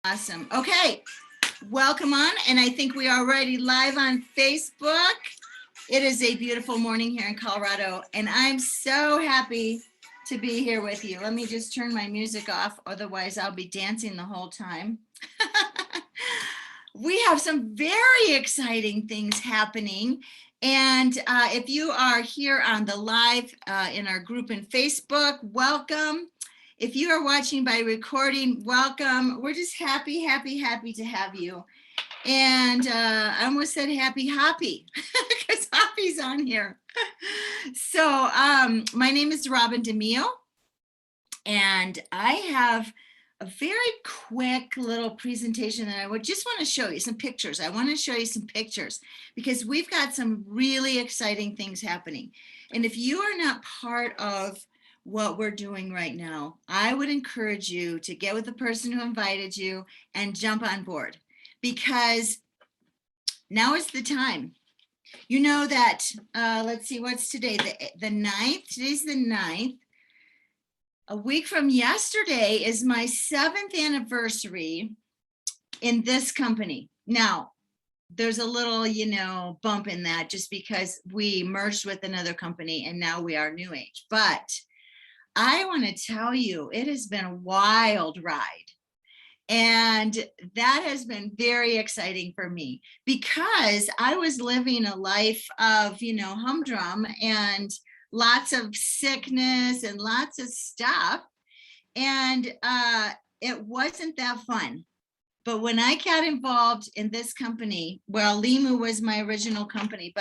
Awesome. Okay, welcome on. And I think we are already live on Facebook. It is a beautiful morning here in Colorado, and I'm so happy to be here with you. Let me just turn my music off, otherwise I'll be dancing the whole time. We have some very exciting things happening. And if you are here on the live in our group in Facebook, welcome. If you are watching by recording, welcome. We're just happy to have you. And I almost said happy hoppy because Hoppy's on here. So my name is Robin DeMio, and I have a very quick little presentation that I would just want to show you some pictures. I want to show you some pictures because we've got some really exciting things happening. And if you are not part of what we're doing right now, I would encourage you to get with the person who invited you and jump on board, because now is the time. You know that, let's see, what's today? The 9th, today's the 9th. A week from yesterday is my 7th anniversary in this company. Now, there's a little, bump in that just because we merged with another company and now we are NewAge. But I want to tell you, it has been a wild ride. And that has been very exciting for me because I was living a life of, humdrum and lots of sickness and lots of stuff. And it wasn't that fun. But when I got involved in this company, well, Limu was my original company,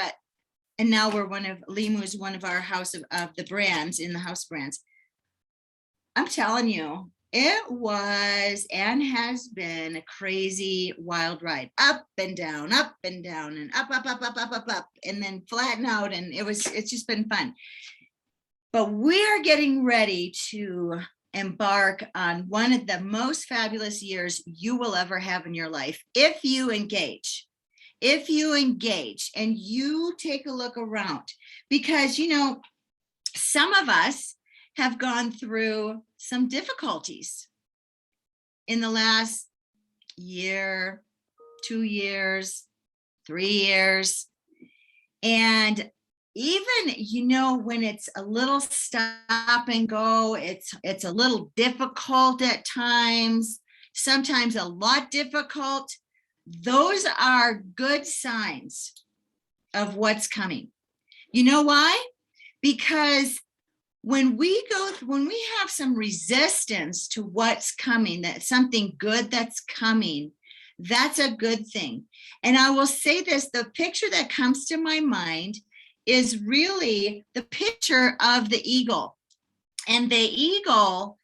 and now Limu is one of our house of the brands in the house brands. I'm telling you, it was and has been a crazy wild ride, up and down, and up, and then flatten out. And it's just been fun. But we're getting ready to embark on one of the most fabulous years you will ever have in your life if you engage. If you engage and you take a look around, because, some of us have gone through some difficulties in the last year, 2 years, 3 years. And even, when it's a little stop and go, it's a little difficult at times, sometimes a lot difficult. Those are good signs of what's coming. You know why? Because when we have some resistance to what's coming, that something good that's coming, that's a good thing. And I will say this, the picture that comes to my mind is really the picture of the eagle. And the eagle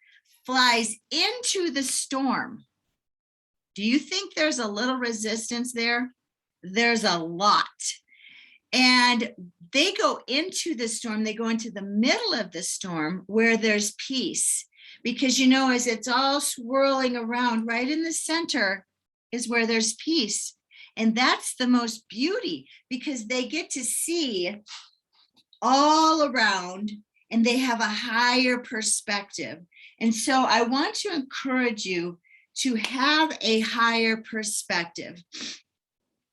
flies into the storm. Do you think there's a little resistance there? There's a lot. And they go into the storm, they go into the middle of the storm where there's peace. Because, as it's all swirling around, right in the center is where there's peace. And that's the most beauty, because they get to see all around and they have a higher perspective. And so I want to encourage you to have a higher perspective.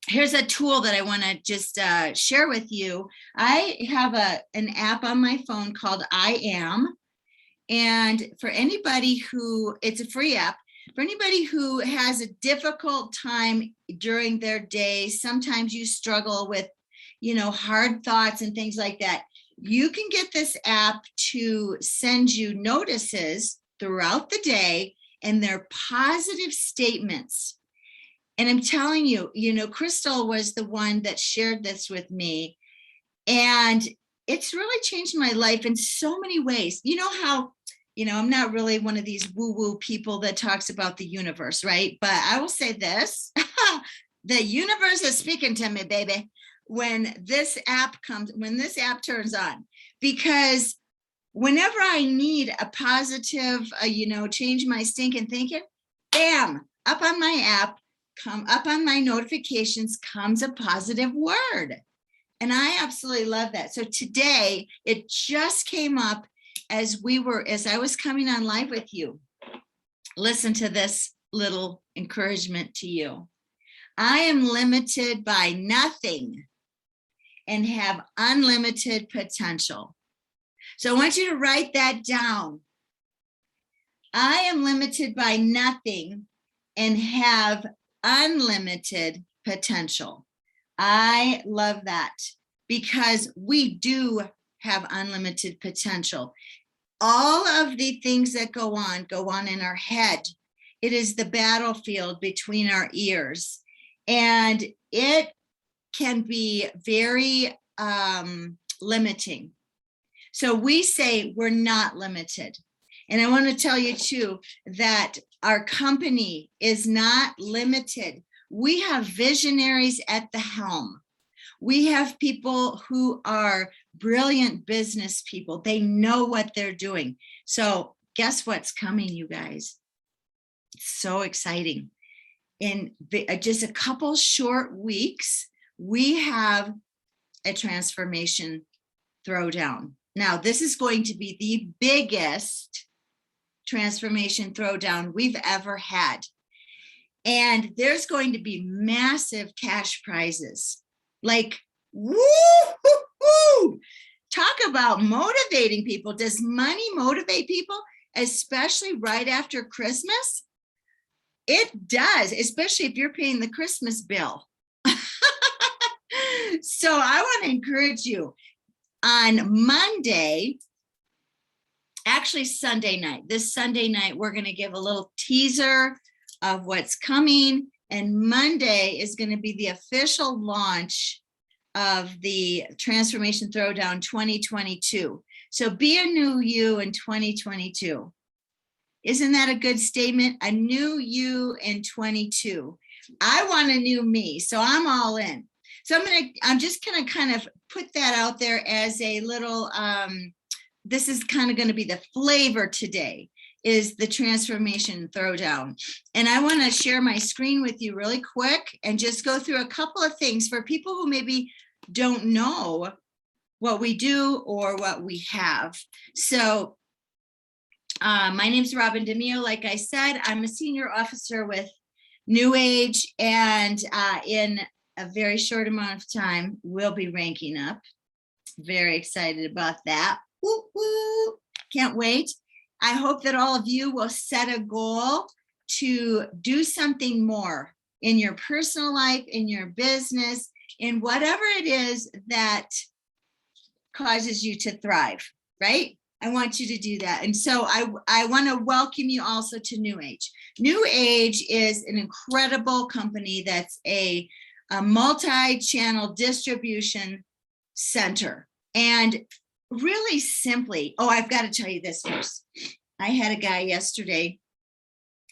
Here's a tool that I want to just share with you. I have an app on my phone called I Am. And for anybody it's a free app, for anybody who has a difficult time during their day, sometimes you struggle with, hard thoughts and things like that. You can get this app to send you notices throughout the day, and they're positive statements. And I'm telling you, Crystal was the one that shared this with me, and it's really changed my life in so many ways. You know how, I'm not really one of these woo-woo people that talks about the universe, right? But I will say this, the universe is speaking to me, baby, when this app turns on, because whenever I need a positive, change my stinking thinking, bam, up on my app, come up on my notifications comes a positive word. And I absolutely love that. So today it just came up as I was coming on live with you. Listen to this little encouragement to you. I am limited by nothing and have unlimited potential. So I want you to write that down. I am limited by nothing and have unlimited potential. I love that because we do have unlimited potential. All of the things that go on in our head. It is the battlefield between our ears, and it can be very limiting. So we say we're not limited. And I want to tell you too that our company is not limited. We have visionaries at the helm. We have people who are brilliant business people. They know what they're doing. So guess what's coming, you guys? It's so exciting. In just a couple short weeks, we have a transformation throwdown. Now, this is going to be the biggest transformation throwdown we've ever had. And there's going to be massive cash prizes. Like, woo! Talk about motivating people. Does money motivate people, especially right after Christmas? It does, especially if you're paying the Christmas bill. So I want to encourage you on Monday, actually Sunday night, this Sunday night, we're going to give a little teaser of what's coming. And Monday is going to be the official launch of the Transformation Throwdown 2022. So be a new you in 2022. Isn't that a good statement? A new you in 22. I want a new me, so I'm all in. So I'm just gonna kind of put that out there as a little, this is kind of gonna be the flavor today, is the Transformation Throwdown. And I wanna share my screen with you really quick and just go through a couple of things for people who maybe don't know what we do or what we have. So my name's Robin DeMio. Like I said, I'm a senior officer with NewAge, and in a very short amount of time, we'll be ranking up. Very excited about that. Woo, woo. Can't wait. I hope that all of you will set a goal to do something more in your personal life, in your business, in whatever it is that causes you to thrive, right? I want you to do that. And so I want to welcome you also to NewAge. NewAge is an incredible company that's a multi-channel distribution center. And really simply, I've got to tell you this first. I had a guy yesterday.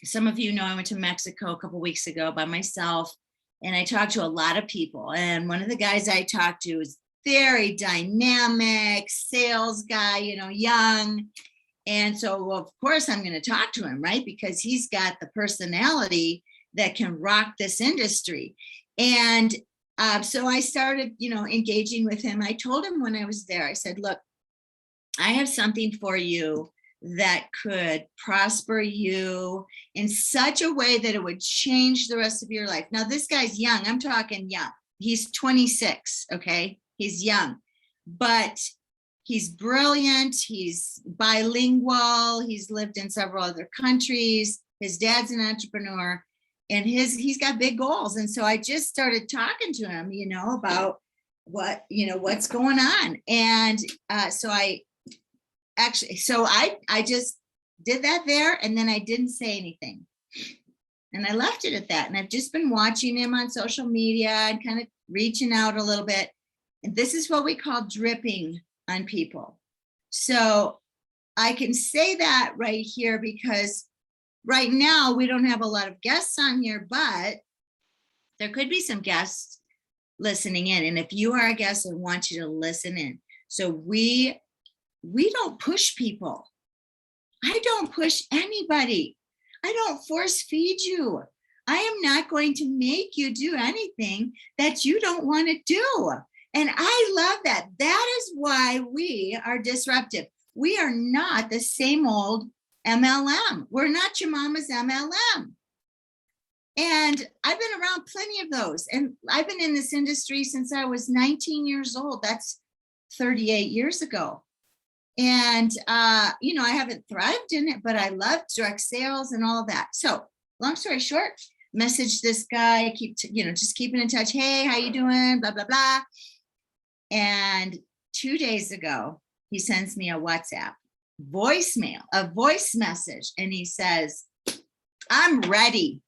Some of you know I went to Mexico a couple of weeks ago by myself, and I talked to a lot of people. And one of the guys I talked to is very dynamic sales guy, young. And so, of course, I'm going to talk to him, right? Because he's got the personality that can rock this industry. And so I started, engaging with him. I told him when I was there, I said, look, I have something for you that could prosper you in such a way that it would change the rest of your life. Now, this guy's young. I'm talking young. He's 26, okay? He's young, but he's brilliant. He's bilingual. He's lived in several other countries. His dad's an entrepreneur, and he's got big goals. And so I just started talking to him, about what's going on. And so I just did that there, and then I didn't say anything. And I left it at that. And I've just been watching him on social media and kind of reaching out a little bit. And this is what we call dripping on people. So I can say that right here because right now we don't have a lot of guests on here, but there could be some guests listening in. And if you are a guest, I want you to listen in. So we don't push people. I don't push anybody. I don't force feed you. I am not going to make you do anything that you don't want to do. And I love that. That is why we are disruptive. We are not the same old MLM. We're not your mama's MLM. And I've been around plenty of those. And I've been in this industry since I was 19 years old. That's 38 years ago. And, you know, I haven't thrived in it, but I love direct sales and all that. So long story short, message this guy, just keeping in touch. Hey, how you doing? Blah, blah, blah. And 2 days ago, he sends me a WhatsApp voicemail, a voice message. And he says, I'm ready.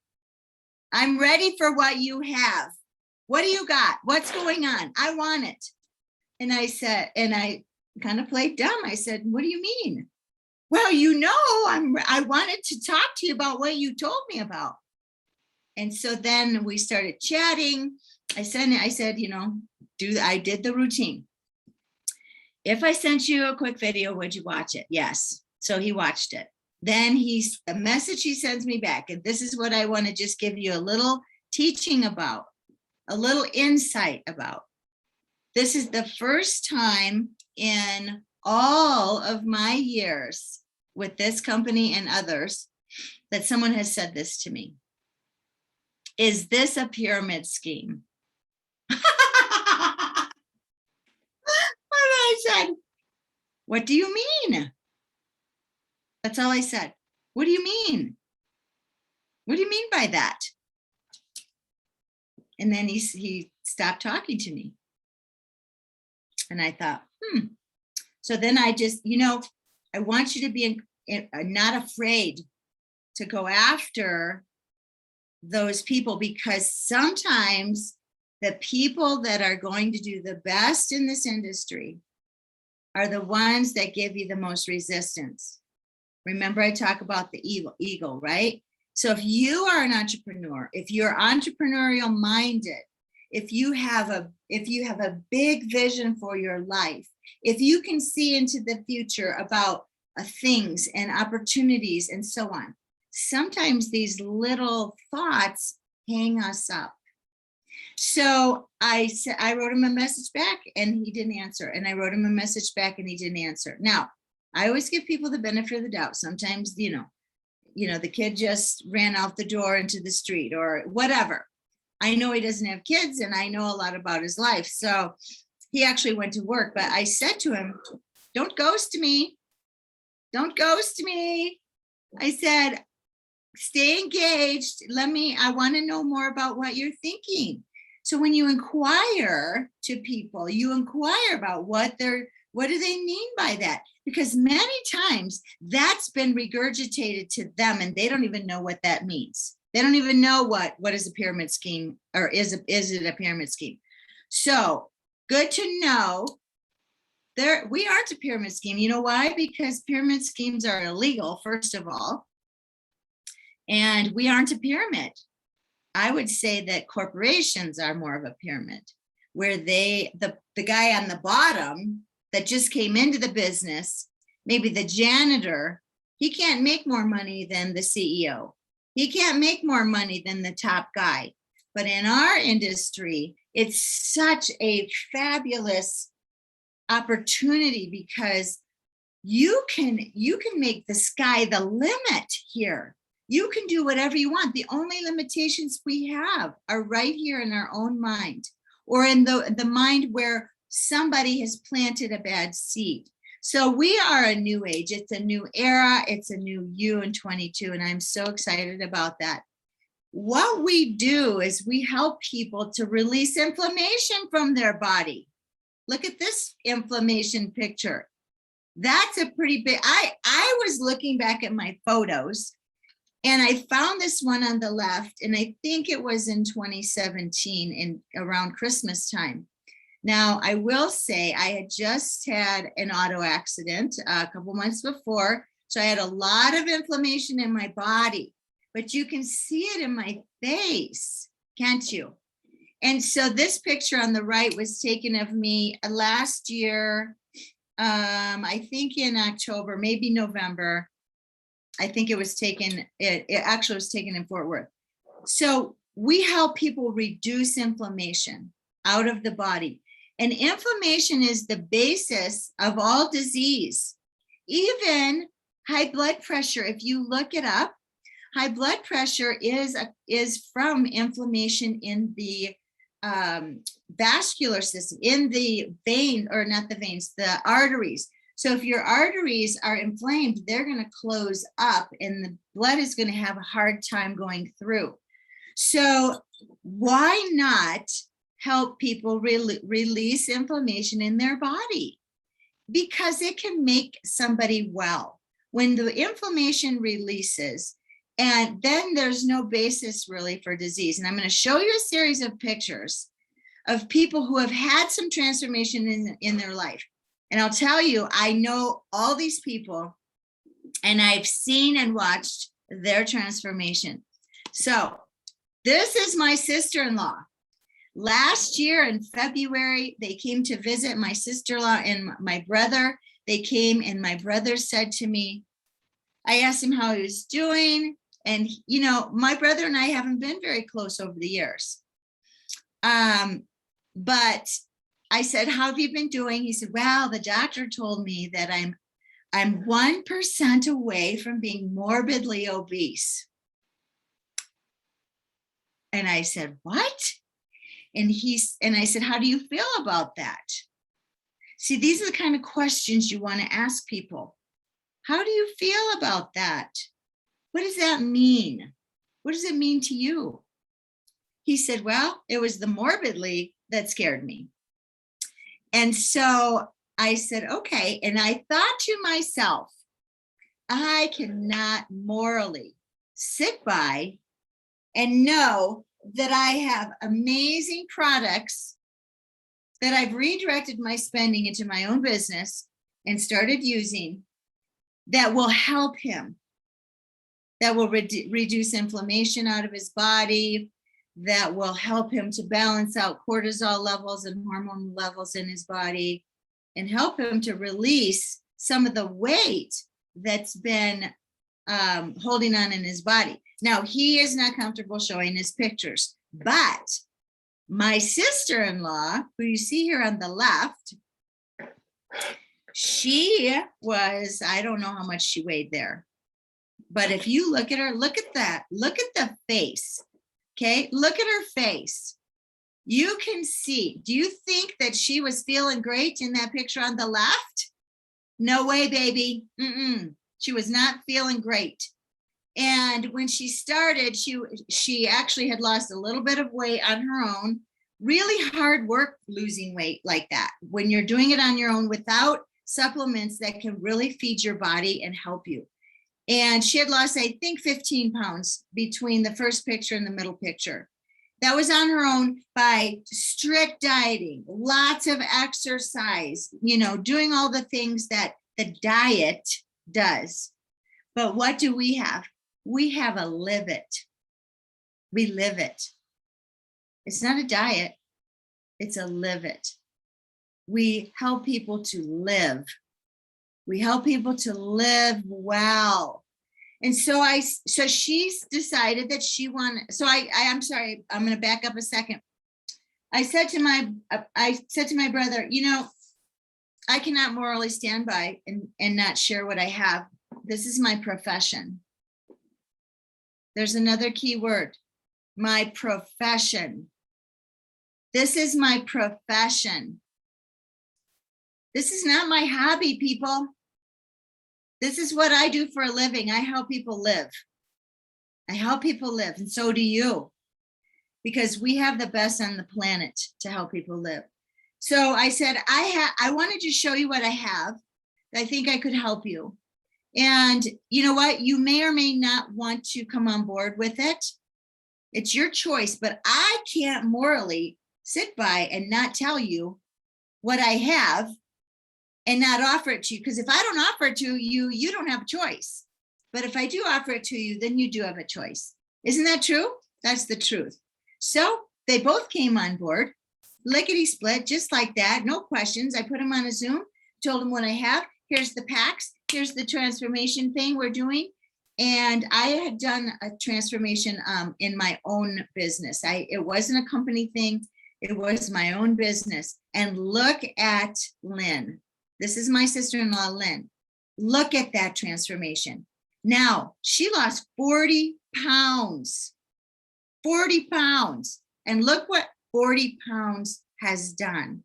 I'm ready for what you have. What do you got? What's going on? I want it. And I said, and I kind of played dumb. I said, what do you mean? Well, you know, I wanted to talk to you about what you told me about. And so then we started chatting. I said, you know, I did the routine. If I sent you a quick video, would you watch it? Yes. So he watched it. Then the message he sends me back, and this is what I want to just give you a little teaching about, a little insight about. This is the first time in all of my years with this company and others that someone has said this to me. Is this a pyramid scheme? I said, what do you mean? That's all I said. What do you mean? What do you mean by that? And then he stopped talking to me. And I thought, So then I just, you know, I want you to be not afraid to go after those people, because sometimes the people that are going to do the best in this industry are the ones that give you the most resistance. Remember, I talk about the eagle, right? So if you are an entrepreneur, if you're entrepreneurial minded, if you have a big vision for your life, if you can see into the future about things and opportunities and so on, sometimes these little thoughts hang us up. So I wrote him a message back and he didn't answer. And I wrote him a message back and he didn't answer. Now, I always give people the benefit of the doubt. Sometimes, you know, the kid just ran out the door into the street or whatever. I know he doesn't have kids and I know a lot about his life. So he actually went to work, but I said to him, don't ghost me. Don't ghost me. I said, stay engaged. I want to know more about what you're thinking. So when you inquire to people, you inquire about what do they mean by that? Because many times that's been regurgitated to them and they don't even know what that means. They don't even know what is a pyramid scheme, or is it a pyramid scheme? So good to know. We aren't a pyramid scheme. You know why? Because pyramid schemes are illegal, first of all. And we aren't a pyramid. I would say that corporations are more of a pyramid, where the guy on the bottom that just came into the business, maybe the janitor, he can't make more money than the CEO. He can't make more money than the top guy. But in our industry, it's such a fabulous opportunity because you can make the sky the limit here. You can do whatever you want. The only limitations we have are right here in our own mind, or in the mind where somebody has planted a bad seed. So we are a new age. It's a new era. It's a new you in 22. And I'm so excited about that. What we do is we help people to release inflammation from their body. Look at this inflammation picture. That's a pretty big, I was looking back at my photos and I found this one on the left, and I think it was in 2017 around Christmas time. Now, I will say I had just had an auto accident a couple months before, so I had a lot of inflammation in my body, but you can see it in my face, can't you? And so this picture on the right was taken of me last year, I think in October, maybe November. I think it was taken, it actually was taken in Fort Worth. So we help people reduce inflammation out of the body. And inflammation is the basis of all disease, even high blood pressure. If you look it up, high blood pressure is from inflammation in the vascular system, in the vein, or not the veins, the arteries. So if your arteries are inflamed, they're going to close up and the blood is going to have a hard time going through. So why not help people release inflammation in their body? Because it can make somebody well. When the inflammation releases, and then there's no basis really for disease. And I'm going to show you a series of pictures of people who have had some transformation in their life. And I'll tell you, I know all these people and I've seen and watched their transformation. So this is my sister-in-law. Last year in February, they came to visit my sister-in-law and my brother. They came and my brother said to me, I asked him how he was doing. And, you know, my brother and I haven't been very close over the years. But I said, how have you been doing? He said, well, the doctor told me that I'm 1% away from being morbidly obese. And I said, what? And I said, how do you feel about that? See, these are the kind of questions you want to ask people. How do you feel about that? What does that mean? What does it mean to you? He said, well, it was the morbidly that scared me. And so I said, okay. And I thought to myself, I cannot morally sit by and know that I have amazing products that I've redirected my spending into my own business and started using that will help him, that will reduce inflammation out of his body, that will help him to balance out cortisol levels and hormone levels in his body, and help him to release some of the weight that's been holding on in his body. Now, he is not comfortable showing his pictures, but my sister-in-law, who you see here on the left, she was, I don't know how much she weighed there, but if you look at her, look at that, look at the face, okay? Look at her face. You can see, do you think that she was feeling great in that picture on the left? No way, baby. She was not feeling great. And when she started, she actually had lost a little bit of weight on her own. Really hard work losing weight like that when you're doing it on your own without supplements that can really feed your body and help you. And she had lost, I think, 15 pounds between the first picture and the middle picture. That was on her own by strict dieting, lots of exercise, you know, doing all the things that the diet does. But what do we have? We have a live it. We live it. It's not a diet. It's a live it. We help people to live. We help people to live well. And so she's decided that she wanted, I'm sorry, I'm going to back up a second. I said to my brother, you know, I cannot morally stand by and not share what I have. This is my profession. There's another key word, my profession. This is my profession. This is not my hobby, people. This is what I do for a living. I help people live. I help people live, and so do you, because we have the best on the planet to help people live. So I said, I wanted to show you what I have. I think I could help you. And you know what? You may or may not want to come on board with it. It's your choice, but I can't morally sit by and not tell you what I have and not offer it to you. Because if I don't offer it to you, you don't have a choice. But if I do offer it to you, then you do have a choice. Isn't that true? That's the truth. So they both came on board, lickety split, just like that. No questions. I put them on a Zoom, told them what I have. Here's the packs. Here's the transformation thing we're doing. And I had done a transformation in my own business. It wasn't a company thing. It was my own business. And look at Lynn. This is my sister-in-law, Lynn. Look at that transformation. Now, she lost 40 pounds, 40 pounds. And look what 40 pounds has done.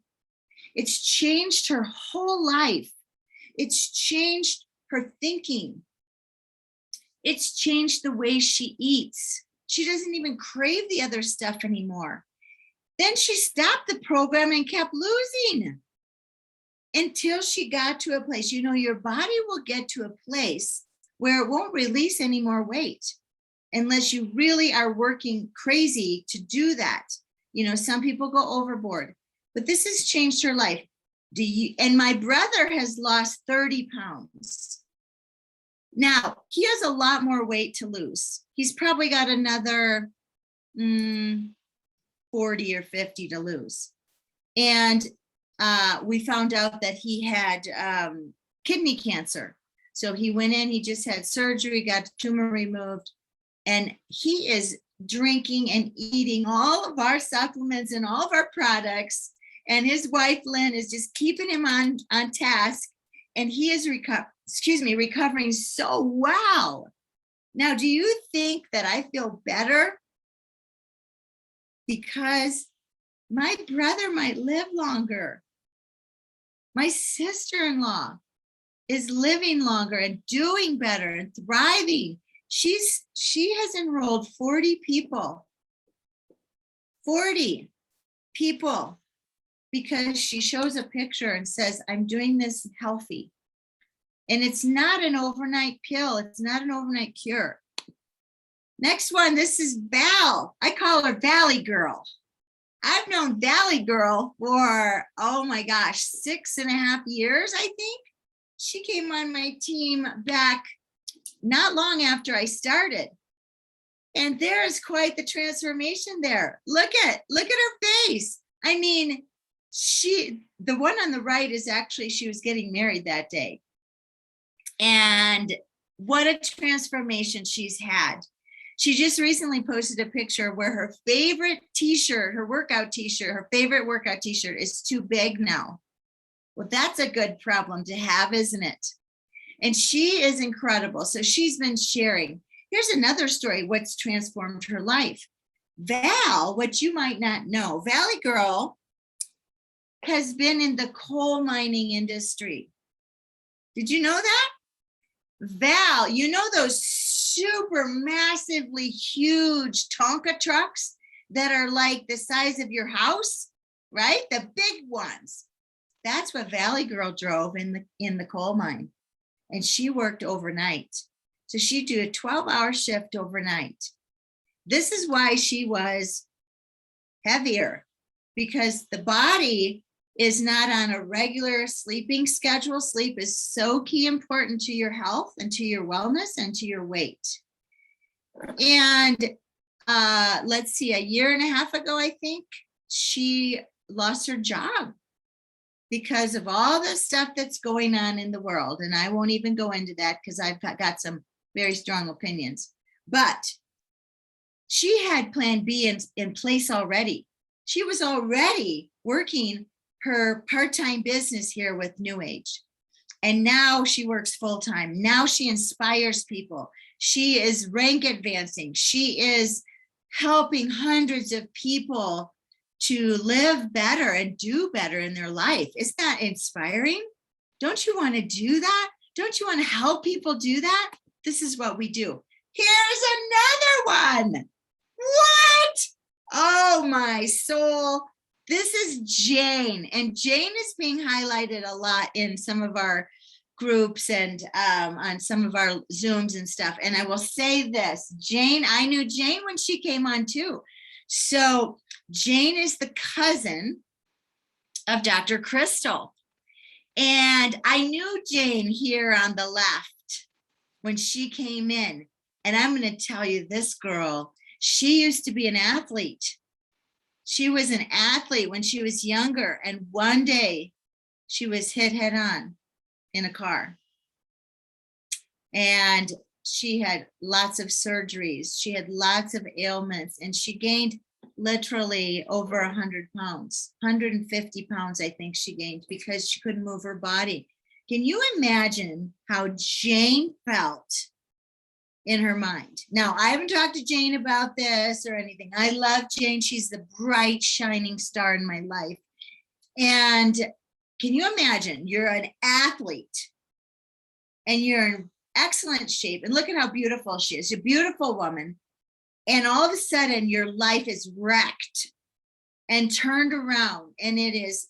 It's changed her whole life. It's changed her thinking. It's changed the way she eats. She doesn't even crave the other stuff anymore. Then she stopped the program and kept losing until she got to a place. You know, your body will get to a place where it won't release any more weight unless you really are working crazy to do that. You know, some people go overboard, but this has changed her life. And my brother has lost 30 pounds. Now, he has a lot more weight to lose. He's probably got another 40 or 50 to lose. And we found out that he had kidney cancer. So he went in, he just had surgery, got the tumor removed, and he is drinking and eating all of our supplements and all of our products. And his wife, Lynn, is just keeping him on task. And he is recovering so well. Now, do you think that I feel better? Because my brother might live longer. My sister-in-law is living longer and doing better and thriving. She has enrolled 40 people. 40 people. Because she shows a picture and says, I'm doing this healthy. And it's not an overnight pill. It's not an overnight cure. Next one, this is Val. I call her Valley Girl. I've known Valley Girl for, oh my gosh, 6.5 years, I think. She came on my team back not long after I started. And there is quite the transformation there. Look at her face. I mean, the one on the right is actually, she was getting married that day. And what a transformation she's had. She just recently posted a picture where her favorite t-shirt, her favorite workout t-shirt is too big now. Well, that's a good problem to have, isn't it? And she is incredible. So she's been sharing. Here's another story, what's transformed her life. Val, what you might not know, Valley Girl has been in the coal mining industry. Did you know that? Val, you know those super massively huge Tonka trucks that are like the size of your house, right? The big ones. That's what Valley Girl drove in the coal mine. And she worked overnight. So she'd do a 12-hour shift overnight. This is why she was heavier, because the body is not on a regular sleeping schedule. Sleep is so key important to your health and to your wellness and to your weight. And let's see, 1.5 years ago, I think, she lost her job because of all the stuff that's going on in the world. And I won't even go into that because I've got some very strong opinions. But she had plan B in place already. She was already working her part-time business here with NewAge. And now she works full-time. Now she inspires people. She is rank advancing. She is helping hundreds of people to live better and do better in their life. Isn't that inspiring? Don't you want to do that? Don't you want to help people do that? This is what we do. Here's another one. What? Oh, my soul. This is Jane, and Jane is being highlighted a lot in some of our groups and on some of our Zooms and stuff. And I will say this, Jane, I knew Jane when she came on too. So Jane is the cousin of Dr. Crystal. And I knew Jane here on the left when she came in. And I'm going to tell you, this girl, she used to be an athlete. She was an athlete when she was younger, and one day she was hit head on in a car. And she had lots of surgeries. She had lots of ailments, and she gained literally over 100 pounds, 150 pounds, I think she gained, because she couldn't move her body. Can you imagine how Jane felt in her mind. Now, I haven't talked to Jane about this or anything. I love Jane. She's the bright, shining star in my life. And can you imagine you're an athlete and you're in excellent shape, and look at how beautiful she is, a beautiful woman. And all of a sudden your life is wrecked and turned around, and it is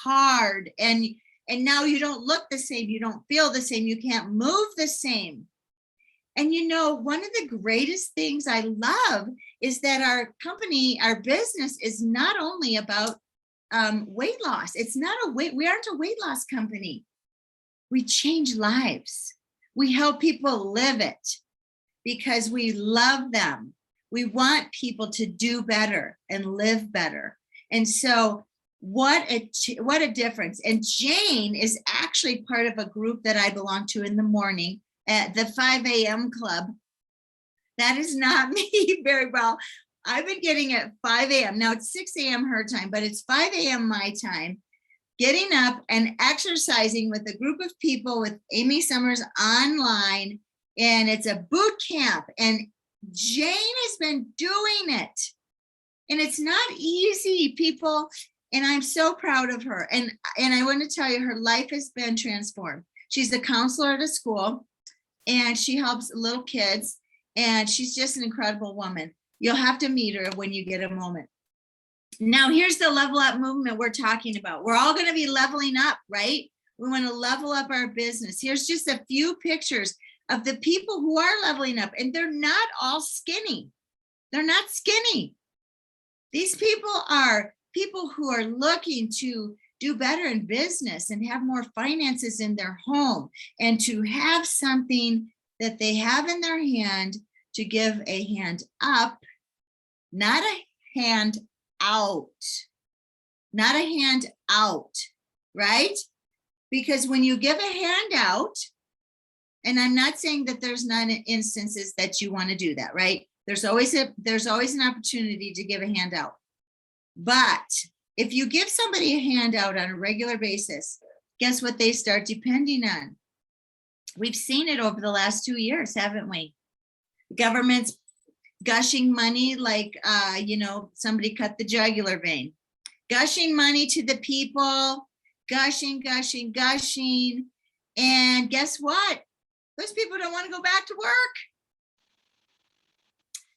hard. And now you don't look the same. You don't feel the same. You can't move the same. And you know, one of the greatest things I love is that our company, our business is not only about weight loss. It's not we aren't a weight loss company. We change lives. We help people live it because we love them. We want people to do better and live better. And so what a difference. And Jane is actually part of a group that I belong to in the morning at the 5 a.m. club. That is not me very well. I've been getting at 5 a.m. Now it's 6 a.m. her time, but it's 5 a.m. my time, getting up and exercising with a group of people with Amy Summers online. And it's a boot camp. And Jane has been doing it. And it's not easy, people. And I'm so proud of her. And I want to tell you, her life has been transformed. She's a counselor at a school, and she helps little kids. And she's just an incredible woman. You'll have to meet her when you get a moment. Now, here's the level up movement we're talking about. We're all going to be leveling up, right? We want to level up our business. Here's just a few pictures of the people who are leveling up, and they're not all skinny. They're not skinny. These people are people who are looking to do better in business and have more finances in their home, and to have something that they have in their hand to give a hand up, not a hand out, not a hand out, right? Because when you give a hand out, and I'm not saying that there's not instances that you want to do that, right? There's always an opportunity to give a hand out. But if you give somebody a handout on a regular basis, guess what they start depending on? We've seen it over the last 2 years, haven't we? The government's gushing money like, somebody cut the jugular vein. Gushing money to the people, gushing. And guess what? Those people don't want to go back to work.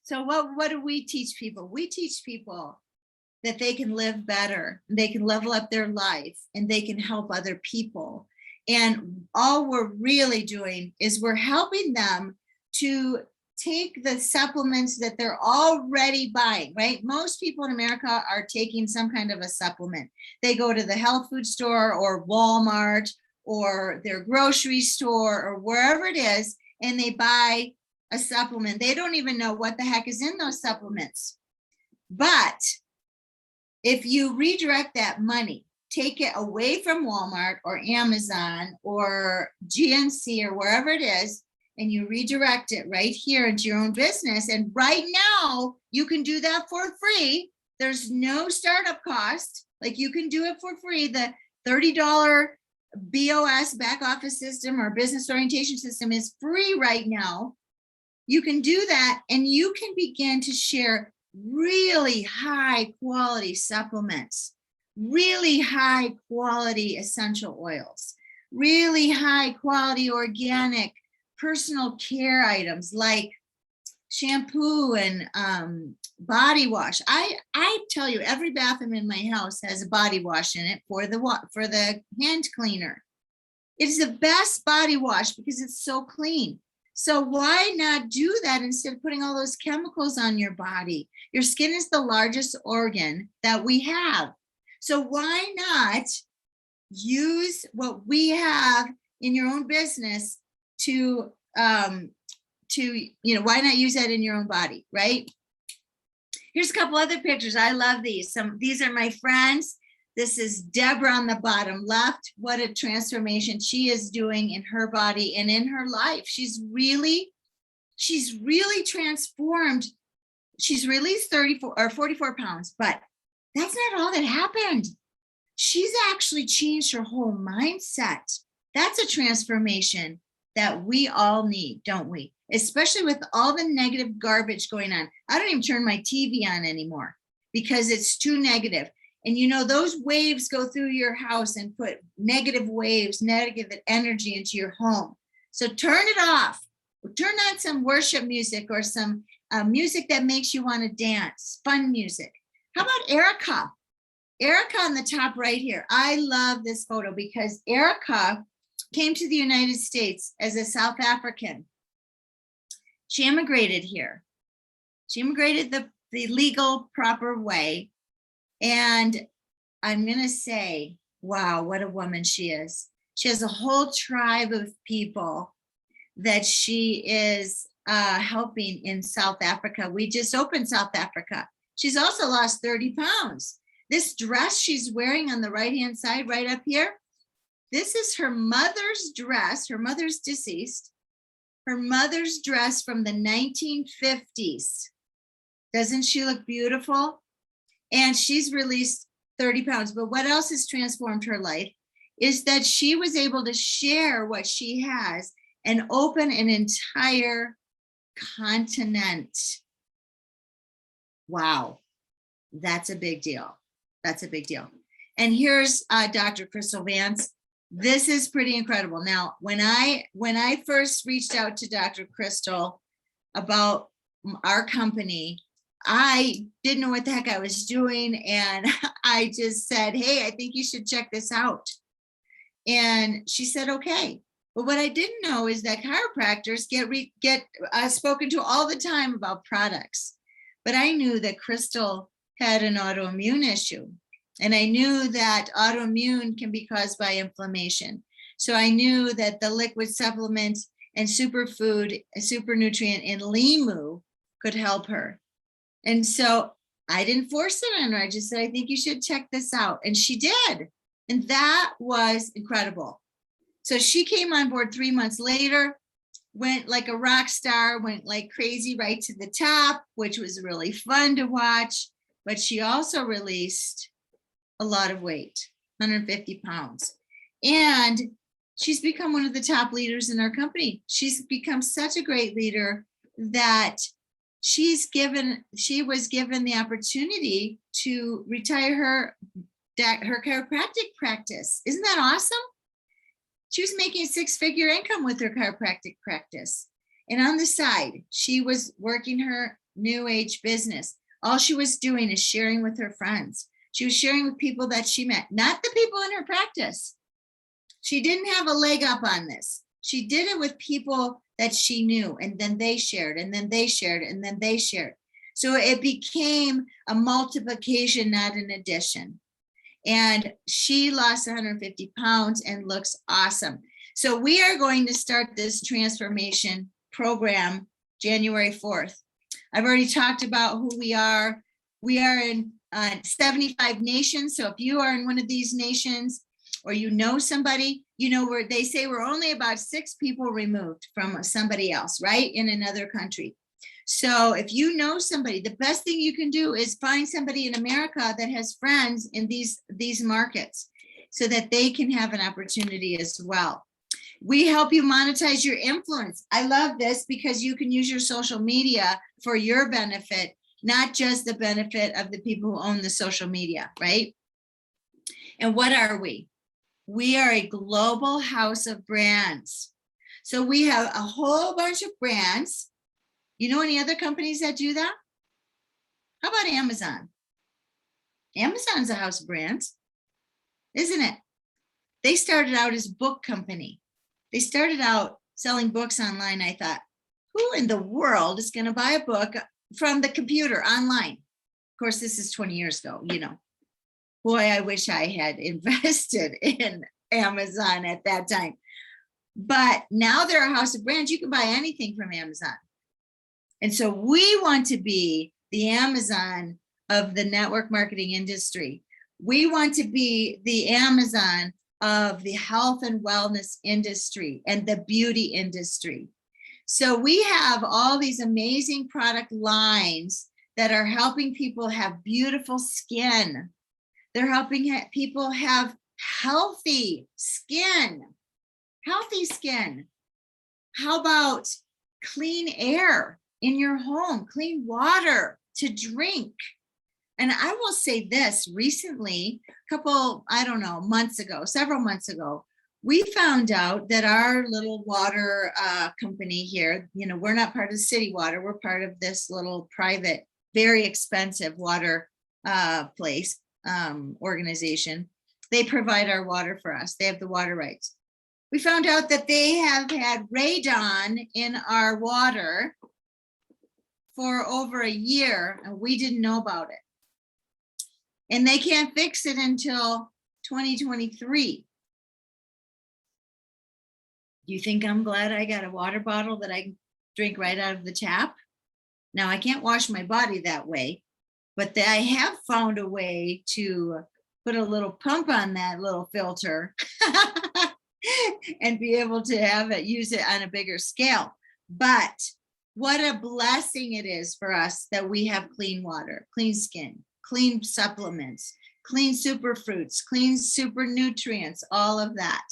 So what do we teach people? We teach people that they can live better, they can level up their life, and they can help other people. And all we're really doing is we're helping them to take the supplements that they're already buying, right? Most people in America are taking some kind of a supplement. They go to the health food store or Walmart or their grocery store or wherever it is, and they buy a supplement. They don't even know what the heck is in those supplements. But if you redirect that money, take it away from Walmart or Amazon or GNC or wherever it is, and you redirect it right here into your own business. And right now, you can do that for free. There's no startup cost. Like, you can do it for free. The $30 BOS, back office system or business orientation system, is free right now. You can do that, and you can begin to share really high quality supplements, really high quality essential oils, really high quality organic personal care items like shampoo and body wash. I tell you, every bathroom in my house has a body wash in it for the hand cleaner. It's the best body wash because it's so clean. So why not do that instead of putting all those chemicals on your body? Your skin is the largest organ that we have. So why not use what we have in your own business to why not use that in your own body, right? Here's a couple other pictures. I love these. These are my friends. This is Deborah on the bottom left. What a transformation she is doing in her body and in her life. She's really transformed. She's released 44 pounds, but that's not all that happened. She's actually changed her whole mindset. That's a transformation that we all need, don't we? especially with all the negative garbage going on. I don't even turn my TV on anymore because it's too negative. And you know, those waves go through your house and put negative waves, negative energy into your home. So turn it off. Turn on some worship music or some music that makes you want to dance, fun music. How about Erica? Erica on the top right here. I love this photo because Erica came to the United States as a South African. She immigrated here. She immigrated the legal, proper way. And I'm going to say, wow, what a woman she is. She has a whole tribe of people that she is helping in South Africa. We just opened South Africa. She's also lost 30 pounds. This dress she's wearing on the right-hand side, right up here, this is her mother's dress. Her mother's deceased. Her mother's dress from the 1950s. Doesn't she look beautiful? And she's released 30 pounds. But what else has transformed her life is that she was able to share what she has and open an entire continent. Wow, that's a big deal. That's a big deal. And here's Dr. Crystal Vance. This is pretty incredible. Now, when I first reached out to Dr. Crystal about our company, I didn't know what the heck I was doing. And I just said, hey, I think you should check this out. And she said, okay. But what I didn't know is that chiropractors get spoken to all the time about products. But I knew that Crystal had an autoimmune issue. And I knew that autoimmune can be caused by inflammation. So I knew that the liquid supplement and superfood, super nutrient in Limu could help her. And so I didn't force it on her. I just said, I think you should check this out. And she did. And that was incredible. So she came on board 3 months later, went like a rock star, went like crazy right to the top, which was really fun to watch. But she also released a lot of weight, 150 pounds. And she's become one of the top leaders in our company. She's become such a great leader that she was given the opportunity to retire her chiropractic practice. Isn't that awesome? She was making a 6-figure income with her chiropractic practice. And on the side, she was working her NewAge business. All she was doing is sharing with her friends. She was sharing with people that she met, not the people in her practice. She didn't have a leg up on this. She did it with people that she knew, and then they shared, and then they shared, and then they shared. So it became a multiplication, not an addition. And she lost 150 pounds and looks awesome. So we are going to start this transformation program January 4th. I've already talked about who we are. We are in 75 nations. So if you are in one of these nations or you know somebody, you know, where they say we're only about 6 people removed from somebody else, right? In another country. So if you know somebody, the best thing you can do is find somebody in America that has friends in these markets so that they can have an opportunity as well. We help you monetize your influence. I love this because you can use your social media for your benefit, not just the benefit of the people who own the social media, right? And what are we? We are a global house of brands. So we have a whole bunch of brands. You know any other companies that do that? How about Amazon? Amazon's a house of brands, isn't it? They started out as a book company. They started out selling books online. I thought, who in the world is going to buy a book from the computer online? Of course, this is 20 years ago, you know. Boy, I wish I had invested in Amazon at that time. But now they're a house of brands. You can buy anything from Amazon. And so we want to be the Amazon of the network marketing industry. We want to be the Amazon of the health and wellness industry and the beauty industry. So we have all these amazing product lines that are helping people have beautiful skin. They're helping people have healthy skin. Healthy skin. How about clean air in your home, clean water to drink. And I will say this, recently, a couple, I don't know, months ago, several months ago, we found out that our little water company here, you know, we're not part of city water, we're part of this little private, very expensive water place, organization. They provide our water for us. They have the water rights. We found out that they have had radon in our water for over a year, and we didn't know about it. And they can't fix it until 2023. Do you think I'm glad I got a water bottle that I can drink right out of the tap? Now, I can't wash my body that way, but I have found a way to put a little pump on that little filter and be able to have it, use it on a bigger scale. But what a blessing it is for us that we have clean water, clean skin, clean supplements, clean superfruits, clean super nutrients, all of that.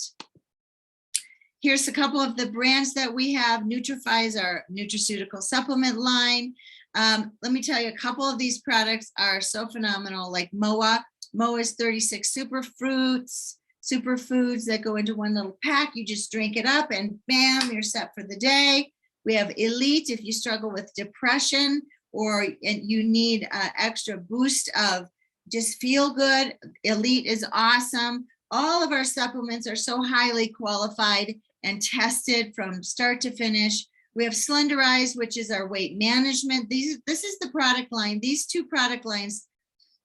Here's a couple of the brands that we have. Nutrify is our nutraceutical supplement line. Let me tell you, a couple of these products are so phenomenal, like MOA. MOA is 36 superfruits, superfoods that go into one little pack. You just drink it up and bam, you're set for the day. We have Elite if you struggle with depression or you need an extra boost of just feel good. Elite is awesome. All of our supplements are so highly qualified and tested from start to finish. We have Slenderize, which is our weight management. This is the product line. These two product lines,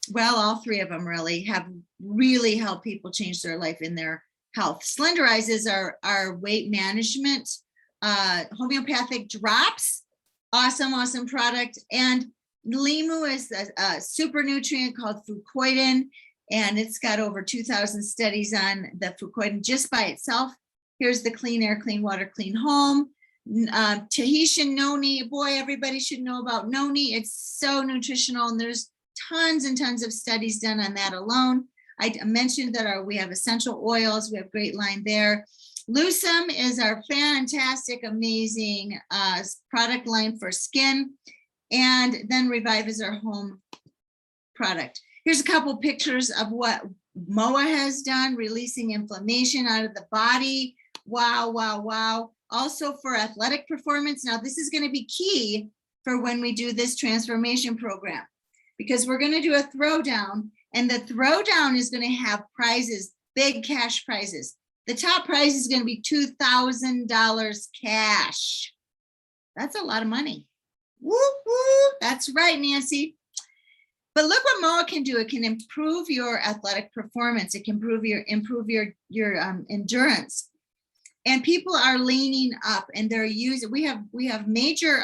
well, all three of them really have really helped people change their life in their health. Slenderize is our weight management homeopathic drops. Awesome product. And Limu is a super nutrient called fucoidan, and it's got over 2,000 studies on the fucoidan just by itself. Here's the Clean Air, Clean Water, Clean Home. Tahitian noni, boy, everybody should know about noni. It's so nutritional, and there's tons and tons of studies done on that alone. I mentioned that we have essential oils. We have a great line there. Lucem is our fantastic, amazing product line for skin. And then Revive is our home product. Here's a couple pictures of what MOA has done, releasing inflammation out of the body. Wow. Also for athletic performance. Now, this is going to be key for when we do this transformation program, because we're going to do a throwdown, and the throwdown is going to have prizes, big cash prizes. The top prize is going to be $2,000 cash. That's a lot of money. Woo, woo. That's right, Nancy. But look what MOA can do. It can improve your athletic performance. It can improve your endurance. And people are leaning up, and they're using. We have major.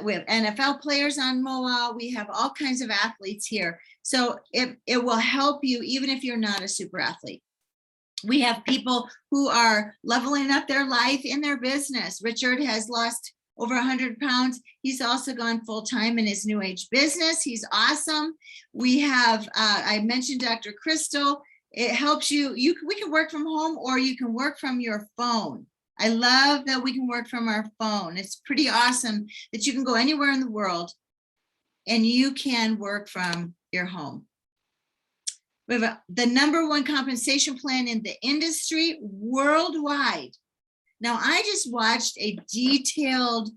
We have NFL players on MOA. We have all kinds of athletes here. So it will help you even if you're not a super athlete. We have people who are leveling up their life in their business. Richard has lost over 100 pounds. He's also gone full-time in his NewAge business. He's awesome. We have, I mentioned Dr. Crystal. It helps you. We can work from home, or you can work from your phone. I love that we can work from our phone. It's pretty awesome that you can go anywhere in the world and you can work from your home. We have the #1 compensation plan in the industry worldwide. Now, I just watched a detailed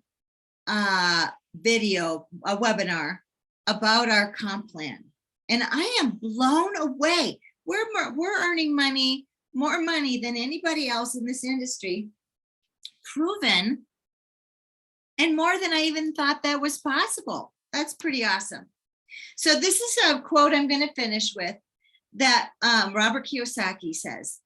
video, a webinar about our comp plan, and I am blown away. We're earning money, more money than anybody else in this industry, proven, and more than I even thought that was possible. That's pretty awesome. So this is a quote I'm going to finish with that Robert Kiyosaki says.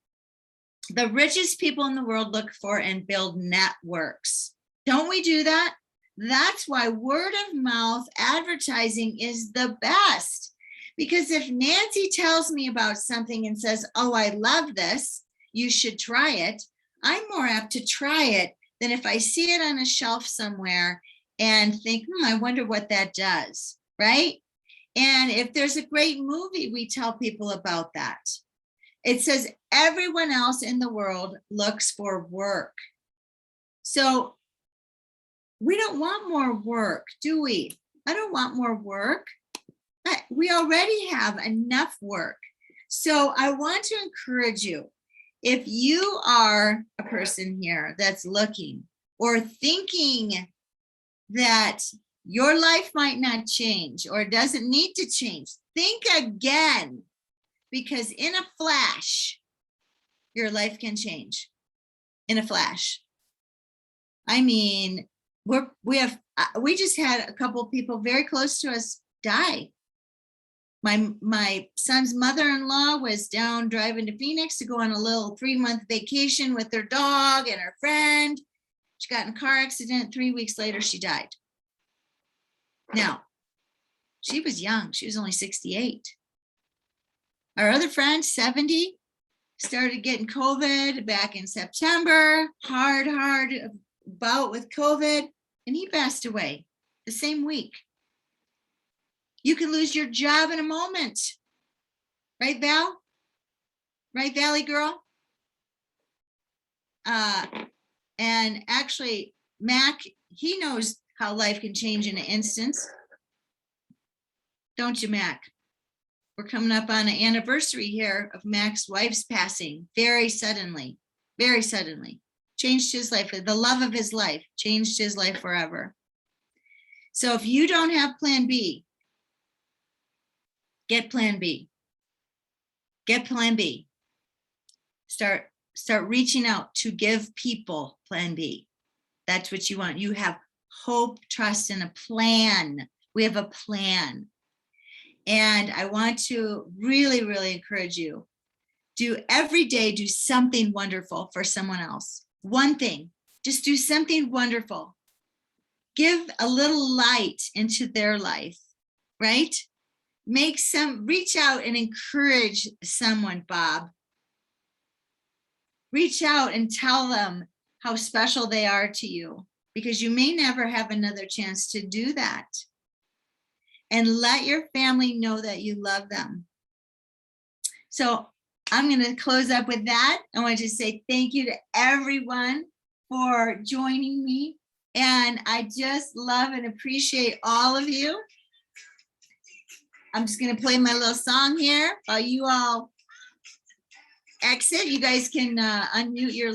The richest people in the world look for and build networks. Don't we do that? That's why word of mouth advertising is the best. Because if Nancy tells me about something and says, oh, I love this, you should try it, I'm more apt to try it than if I see it on a shelf somewhere and think, I wonder what that does, right? And if there's a great movie, we tell people about that. It says everyone else in the world looks for work. So we don't want more work, do we? I don't want more work. We already have enough work. So I want to encourage you, if you are a person here that's looking or thinking that your life might not change or doesn't need to change, think again, because in a flash, your life can change. In a flash. I mean, we just had a couple of people very close to us die. My son's mother-in-law was down driving to Phoenix to go on a little 3-month vacation with their dog and her friend. She got in a car accident. 3 weeks later, she died. Now, she was young. She was only 68. Our other friend, 70, started getting COVID back in September. Hard bout with COVID, and he passed away the same week. You can lose your job in a moment. Right, Val? Right, Valley girl? And actually, Mac, he knows how life can change in an instant. Don't you, Mac? We're coming up on an anniversary here of Mac's wife's passing very suddenly. Changed his life. The love of his life changed his life forever. So if you don't have plan B, get plan B. Get plan B. Start reaching out to give people plan B. That's what you want. You have hope, trust, and a plan. We have a plan. And I want to really, really encourage you. Every day, do something wonderful for someone else. One thing, just do something wonderful. Give a little light into their life, right? Reach out and encourage someone, Bob. Reach out and tell them how special they are to you, because you may never have another chance to do that. And let your family know that you love them. So I'm going to close up with that. I want to say thank you to everyone for joining me. And I just love and appreciate all of you. I'm just going to play my little song here while you all exit. You guys can unmute your